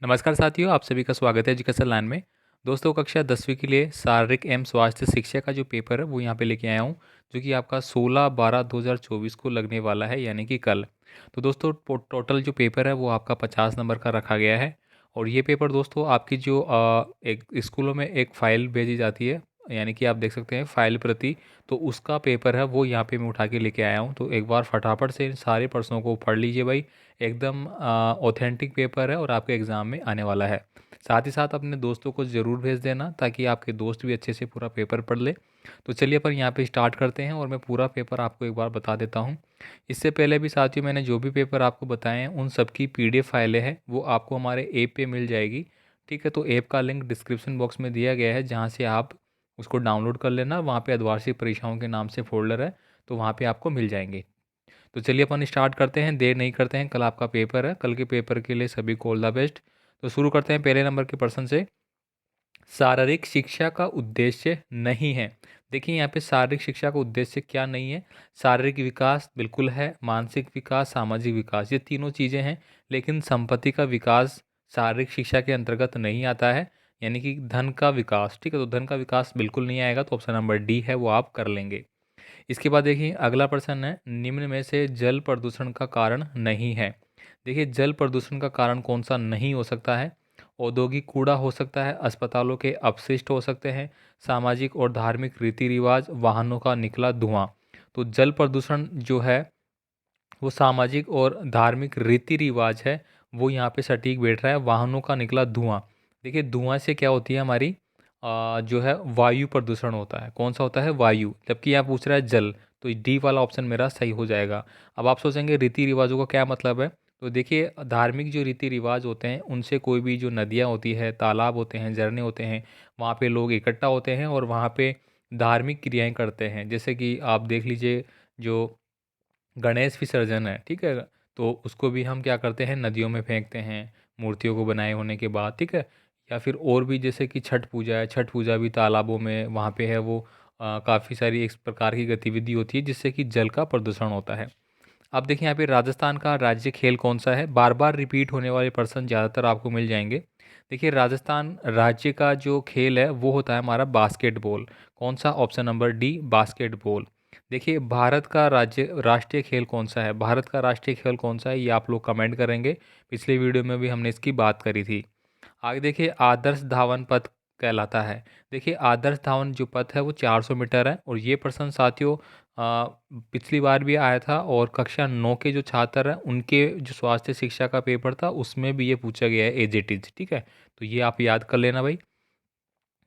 नमस्कार साथियों, आप सभी का स्वागत है एजुकेशन लाइन में। दोस्तों, कक्षा 10वीं के लिए शारीरिक एवं स्वास्थ्य शिक्षा का जो पेपर है वो यहाँ पे लेके आया हूँ, जो कि आपका 16/12/2024 को लगने वाला है, यानी कि कल। तो दोस्तों, टोटल जो पेपर है वो आपका 50 नंबर का रखा गया है। और ये पेपर दोस्तों आपकी जो एक स्कूलों में एक फ़ाइल भेजी जाती है, यानी कि आप देख सकते हैं फ़ाइल प्रति। तो उसका पेपर है वो यहाँ पे मैं उठा के लेके आया हूँ। तो एक बार फटाफट से इन सारे प्रश्नों को पढ़ लीजिए भाई। एकदम ऑथेंटिक पेपर है और आपके एग्ज़ाम में आने वाला है। साथ ही साथ अपने दोस्तों को ज़रूर भेज देना, ताकि आपके दोस्त भी अच्छे से पूरा पेपर पढ़ ले। तो चलिए अपन यहाँ पे स्टार्ट करते हैं और मैं पूरा पेपर आपको एक बार बता देता हूँ। इससे पहले भी साथियों, मैंने जो भी पेपर आपको बताए हैं उन सब की पीडीएफ फाइलें हैं, वो आपको हमारे ऐप पे मिल जाएगी। ठीक है, तो ऐप का लिंक डिस्क्रिप्शन बॉक्स में दिया गया है, जहाँ से आप उसको डाउनलोड कर लेना। वहाँ पे अर्धवार्षिक परीक्षाओं के नाम से फोल्डर है, तो वहाँ पे आपको मिल जाएंगे। तो चलिए अपन स्टार्ट करते हैं, देर नहीं करते हैं। कल आपका पेपर है, कल के पेपर के लिए सभी को ऑल द बेस्ट। तो शुरू करते हैं पहले नंबर के प्रश्न से। शारीरिक शिक्षा का उद्देश्य नहीं है। देखिए यहाँ पे शारीरिक शिक्षा का उद्देश्य क्या नहीं है। शारीरिक विकास बिल्कुल है, मानसिक विकास, सामाजिक विकास, ये तीनों चीज़ें हैं। लेकिन संपत्ति का विकास शारीरिक शिक्षा के अंतर्गत नहीं आता है, यानी कि धन का विकास। ठीक है, तो धन का विकास बिल्कुल नहीं आएगा, तो ऑप्शन नंबर डी है वो आप कर लेंगे। इसके बाद देखिए अगला प्रश्न है, निम्न में से जल प्रदूषण का कारण नहीं है। देखिए जल प्रदूषण का कारण कौन सा नहीं हो सकता है। औद्योगिक कूड़ा हो सकता है, अस्पतालों के अपशिष्ट हो सकते हैं, सामाजिक और धार्मिक रीति रिवाज, वाहनों का निकला धुआं। तो जल प्रदूषण जो है वो सामाजिक और धार्मिक रीति रिवाज है, वो यहाँ पे सटीक बैठ रहा है। वाहनों का निकला धुआं, देखिए धुआं से क्या होती है हमारी जो है वायु प्रदूषण होता है। कौन सा होता है? वायु। जबकि यहाँ पूछ रहा है जल, तो डी वाला ऑप्शन मेरा सही हो जाएगा। अब आप सोचेंगे रीति रिवाजों का क्या मतलब है। तो देखिए धार्मिक जो रीति रिवाज होते हैं उनसे कोई भी जो नदियाँ होती है, तालाब होते हैं, झरने होते हैं, वहाँ पे लोग इकट्ठा होते हैं और वहाँ पे धार्मिक क्रियाएं करते हैं। जैसे कि आप देख लीजिए जो गणेश विसर्जन है, ठीक है, तो उसको भी हम क्या करते हैं, नदियों में फेंकते हैं मूर्तियों को बनाए होने के बाद। ठीक है, या फिर और भी जैसे कि छठ पूजा है, छठ पूजा भी तालाबों में वहाँ पे है वो काफ़ी सारी इस प्रकार की गतिविधि होती है जिससे कि जल का प्रदूषण होता है। अब देखिए यहाँ पे राजस्थान का राज्य खेल कौन सा है। बार बार रिपीट होने वाले प्रश्न ज़्यादातर आपको मिल जाएंगे। देखिए राजस्थान राज्य का जो खेल है वो होता है हमारा बास्केटबॉल। कौन सा? Option number D, basketball. देखिए भारत का राज्य राष्ट्रीय खेल कौन सा है, भारत का राष्ट्रीय खेल कौन सा है, ये आप लोग कमेंट करेंगे। पिछले वीडियो में भी हमने इसकी बात करी थी। आगे देखिए आदर्श धावन पथ कहलाता है। देखिए आदर्श धावन जो पथ है वो 400 मीटर है। और ये प्रश्न साथियों पिछली बार भी आया था, और कक्षा 9 के जो छात्र हैं उनके जो स्वास्थ्य शिक्षा का पेपर था उसमें भी ये पूछा गया है एज इट इज। ठीक है, तो ये आप याद कर लेना भाई।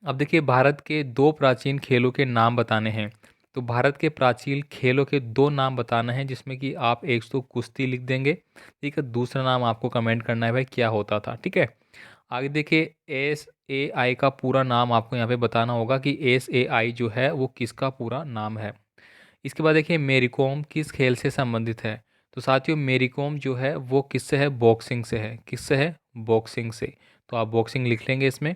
अब देखिए भारत के दो प्राचीन खेलों के नाम बताने हैं। तो भारत के प्राचीन खेलों के दो नाम बताना है, जिसमें कि आप एक तो कुश्ती लिख देंगे। ठीक है, दूसरा नाम आपको कमेंट करना है भाई क्या होता था। ठीक है, आगे देखिए SAI का पूरा नाम आपको यहाँ पे बताना होगा कि SAI जो है वो किसका पूरा नाम है। इसके बाद देखिए मेरी कॉम किस खेल से संबंधित है। तो साथियों मेरी कॉम जो है वो किससे है? बॉक्सिंग से है। किससे है? बॉक्सिंग से। तो आप बॉक्सिंग लिख लेंगे इसमें।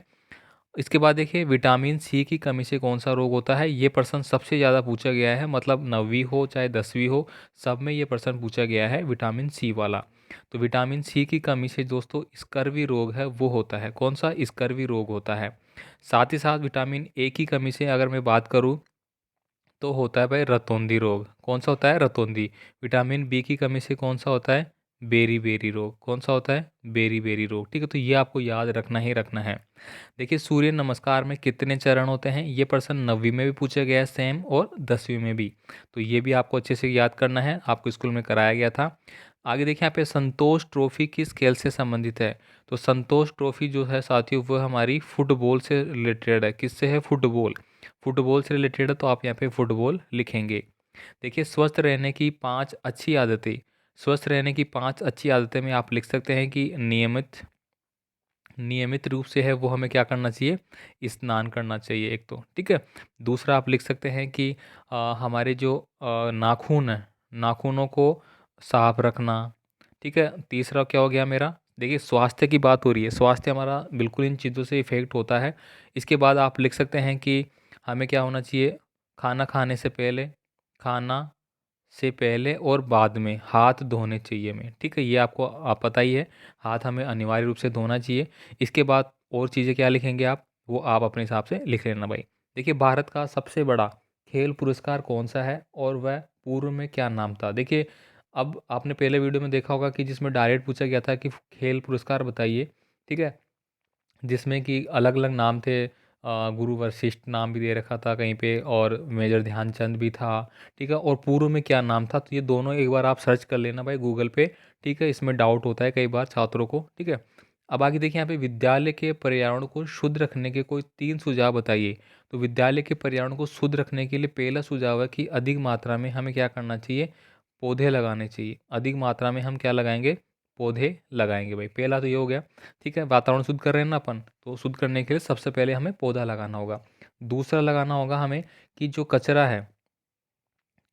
इसके बाद देखिए विटामिन सी की कमी से कौन सा रोग होता है। ये प्रश्न सबसे ज़्यादा पूछा गया है, मतलब 9वीं हो चाहे 10वीं हो, सब में ये प्रश्न पूछा गया है, विटामिन सी वाला। तो विटामिन सी की कमी से दोस्तों स्कर्वी रोग है वो होता है। कौन सा? स्कर्वी रोग होता है। साथ ही साथ विटामिन ए की कमी से अगर मैं बात करूँ तो होता है भाई रतौंधी रोग। कौन सा होता है? रतौंधी। विटामिन बी की कमी से कौन सा होता है? बेरी बेरी रोग। कौन सा होता है? बेरी बेरी रोग। ठीक है, तो ये आपको याद रखना ही रखना है। देखिए सूर्य नमस्कार में कितने चरण होते हैं, ये प्रश्न 9वीं में भी पूछा गया है सेम, और 10वीं में भी। तो ये भी आपको अच्छे से याद करना है, आपको स्कूल में कराया गया था। आगे देखिए यहाँ पे संतोष ट्रॉफी किस खेल से संबंधित है। तो संतोष ट्रॉफी जो है साथियों वो हमारी फुटबॉल से रिलेटेड है। किससे है? फुटबॉल। फुटबॉल से रिलेटेड है, तो आप यहाँ पे फुटबॉल लिखेंगे। देखिए स्वस्थ रहने की 5 अच्छी आदतें। स्वस्थ रहने की 5 अच्छी आदतें में आप लिख सकते हैं कि नियमित नियमित रूप से है वो हमें क्या करना चाहिए? स्नान करना चाहिए एक तो। ठीक है, दूसरा आप लिख सकते हैं कि हमारे जो नाखून है, नाखूनों को साफ रखना। ठीक है, तीसरा क्या हो गया मेरा? देखिए स्वास्थ्य की बात हो रही है, स्वास्थ्य हमारा बिल्कुल इन चीज़ों से इफेक्ट होता है। इसके बाद आप लिख सकते हैं कि हमें क्या होना चाहिए? खाना खाने से पहले खाना से पहले और बाद में हाथ धोने चाहिए हमें, ठीक है। ये आपको आप पता ही है, हाथ हमें अनिवार्य रूप से धोना चाहिए। इसके बाद और चीज़ें क्या लिखेंगे आप, वो आप अपने हिसाब से लिख लेना भाई। देखिए, भारत का सबसे बड़ा खेल पुरस्कार कौन सा है और वह पूर्व में क्या नाम था? देखिए, अब आपने पहले वीडियो में देखा होगा कि जिसमें डायरेक्ट पूछा गया था कि खेल पुरस्कार बताइए, ठीक है। जिसमें कि अलग-अलग नाम थे, गुरु वशिष्ठ नाम भी दे रखा था कहीं पे और मेजर ध्यानचंद भी था, ठीक है। और पूर्व में क्या नाम था, तो ये दोनों एक बार आप सर्च कर लेना भाई गूगल पे, ठीक है। इसमें डाउट होता है कई बार छात्रों को, ठीक है। अब आगे देखिए, यहाँ पे विद्यालय के पर्यावरण को शुद्ध रखने के कोई 3 सुझाव बताइए। तो विद्यालय के पर्यावरण को शुद्ध रखने के लिए पहला सुझाव है कि अधिक मात्रा में हमें क्या करना चाहिए, पौधे लगाने चाहिए। अधिक मात्रा में हम क्या लगाएँगे, पौधे लगाएँगे भाई। पहला तो ये हो गया। ठीक है, वातावरण शुद्ध कर रहे हैं ना अपन, तो शुद्ध करने के लिए सबसे पहले हमें पौधा लगाना होगा। दूसरा लगाना होगा हमें कि जो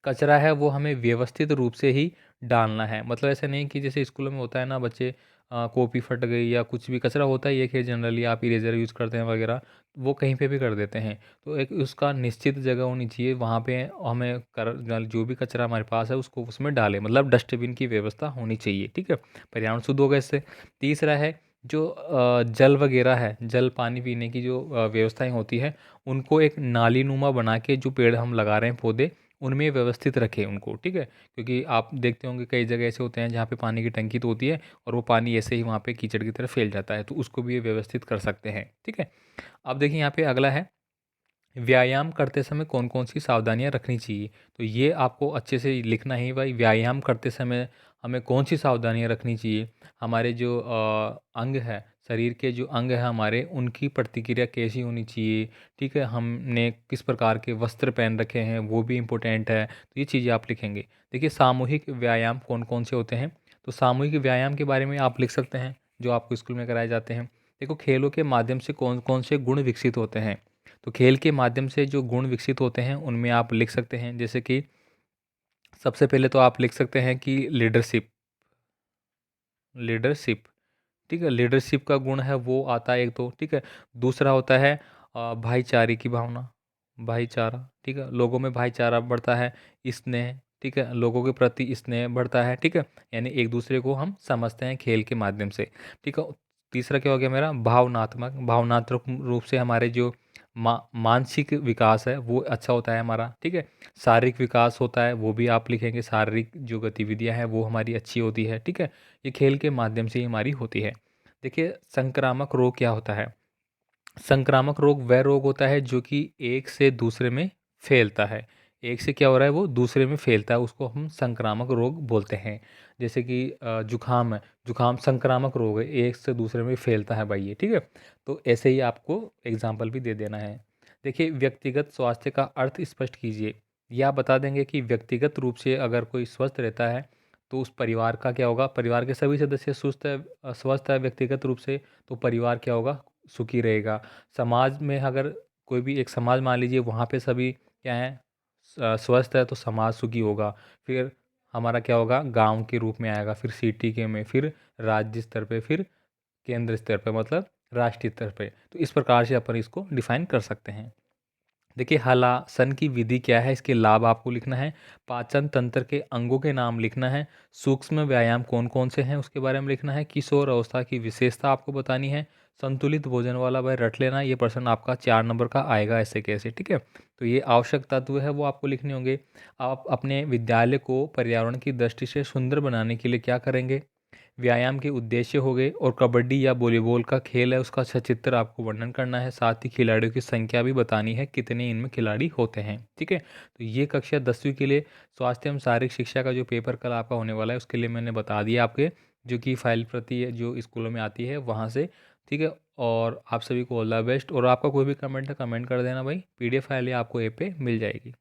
कचरा है वो हमें व्यवस्थित रूप से ही डालना है। मतलब ऐसा नहीं कि जैसे स्कूलों में होता है ना, बच्चे कॉपी फट गई या कुछ भी कचरा होता ही है कि जनरली आप इरेज़र यूज़ करते हैं वगैरह, वो कहीं पे भी कर देते हैं। तो एक उसका निश्चित जगह होनी चाहिए, वहाँ पे हमें जो भी कचरा हमारे पास है उसको उसमें डालें, मतलब डस्टबिन की व्यवस्था होनी चाहिए, ठीक है। पर्यावरण शुद्ध होगा इससे। तीसरा है जो जल वगैरह है, जल पानी पीने की जो व्यवस्थाएँ होती हैं, उनको एक नालीनुमा बना के जो पेड़ हम लगा रहे हैं पौधे, उनमें व्यवस्थित रखें उनको, ठीक है। क्योंकि आप देखते होंगे कई जगह ऐसे होते हैं जहाँ पे पानी की टंकी तो होती है और वो पानी ऐसे ही वहाँ पे कीचड़ की तरह फैल जाता है, तो उसको भी ये व्यवस्थित कर सकते हैं, ठीक है। अब देखिए, यहाँ पे अगला है, व्यायाम करते समय कौन-कौन सी सावधानियाँ रखनी चाहिए? तो ये आपको अच्छे से लिखना है भाई, व्यायाम करते समय हमें कौन-सी सावधानियाँ रखनी चाहिए? हमारे जो अंग है, शरीर के जो अंग हैं हमारे, उनकी प्रतिक्रिया कैसी होनी चाहिए? ठीक है, हमने किस प्रकार के वस्त्र पहन रखे हैं, वो भी इम्पोर्टेंट है। तो ये चीज़ें आप लिखेंगे। देखिए, सामूहिक व्यायाम कौन-कौन से होते हैं? तो सामूहिक व्यायाम के बारे में आप लिख सकते हैं, जो आपको स्कूल में कराए जाते हैं। देखो, खेलों के माध्यम से कौन-कौन से गुण विकसित होते हैं? तो खेल के माध्यम से जो गुण विकसित होते हैं उनमें आप लिख सकते हैं, जैसे कि सबसे पहले तो आप लिख सकते हैं कि लीडरशिप, लीडरशिप, ठीक है। लीडरशिप का गुण है वो आता है एक तो, ठीक है। दूसरा होता है भाईचारे की भावना, भाईचारा, ठीक है। लोगों में भाईचारा बढ़ता है, स्नेह, ठीक है। लोगों के प्रति स्नेह बढ़ता है, ठीक है। यानी एक दूसरे को हम समझते हैं खेल के माध्यम से, ठीक है। तीसरा क्या हो गया मेरा, भावनात्मक, भावनात्मक रूप से हमारे जो मानसिक विकास है वो अच्छा होता है हमारा, ठीक है। शारीरिक विकास होता है, वो भी आप लिखेंगे, शारीरिक जो गतिविधियां हैं वो हमारी अच्छी होती है, ठीक है। ये खेल के माध्यम से ही हमारी होती है। देखिए, संक्रामक रोग क्या होता है? संक्रामक रोग वह रोग होता है जो कि एक से दूसरे में फैलता है। एक से क्या हो रहा है, वो दूसरे में फैलता है, उसको हम संक्रामक रोग बोलते हैं। जैसे कि जुखाम है, जुखाम संक्रामक रोग है, एक से दूसरे में फैलता है भाई ये, ठीक है। तो ऐसे ही आपको एग्जाम्पल भी दे देना है। देखिए, व्यक्तिगत स्वास्थ्य का अर्थ स्पष्ट कीजिए। या बता देंगे कि व्यक्तिगत रूप से अगर कोई स्वस्थ रहता है तो उस परिवार का क्या होगा, परिवार के सभी सदस्य स्वस्थ है व्यक्तिगत रूप से, तो परिवार क्या होगा, सुखी रहेगा। समाज में अगर कोई भी एक समाज मान लीजिए, वहाँ पे सभी क्या हैं, स्वस्थ है, तो समाज सुखी होगा। फिर हमारा क्या होगा, गांव के रूप में आएगा, फिर सिटी के में, फिर राज्य स्तर पे, फिर केंद्र स्तर पे, मतलब राष्ट्रीय स्तर पे। तो इस प्रकार से अपन इसको डिफाइन कर सकते हैं। देखिए, हलासन की विधि क्या है, इसके लाभ आपको लिखना है। पाचन तंत्र के अंगों के नाम लिखना है। सूक्ष्म व्यायाम कौन कौन से हैं उसके बारे में लिखना है। किशोर अवस्था की विशेषता आपको बतानी है। संतुलित भोजन वाला भाई रट लेना, ये प्रश्न आपका 4 नंबर का आएगा ऐसे कैसे, ठीक है। तो ये आवश्यक तत्व है वो आपको लिखने होंगे। आप अपने विद्यालय को पर्यावरण की दृष्टि से सुंदर बनाने के लिए क्या करेंगे, व्यायाम के उद्देश्य हो गए, और कबड्डी या वॉलीबॉल का खेल है उसका सचित्र आपको वर्णन करना है। साथ ही खिलाड़ियों की संख्या भी बतानी है, कितने इनमें खिलाड़ी होते हैं, ठीक है। तो ये कक्षा 10वीं के लिए स्वास्थ्य एवं शारीरिक शिक्षा का जो पेपर कल आपका होने वाला है उसके लिए मैंने बता दिया आपके, जो कि फाइल प्रति है जो स्कूलों में आती है वहाँ से, ठीक है। और आप सभी को ऑल द बेस्ट, और आपका कोई भी कमेंट है कमेंट कर देना भाई, PDF फाइल आपको ऐप पे मिल जाएगी।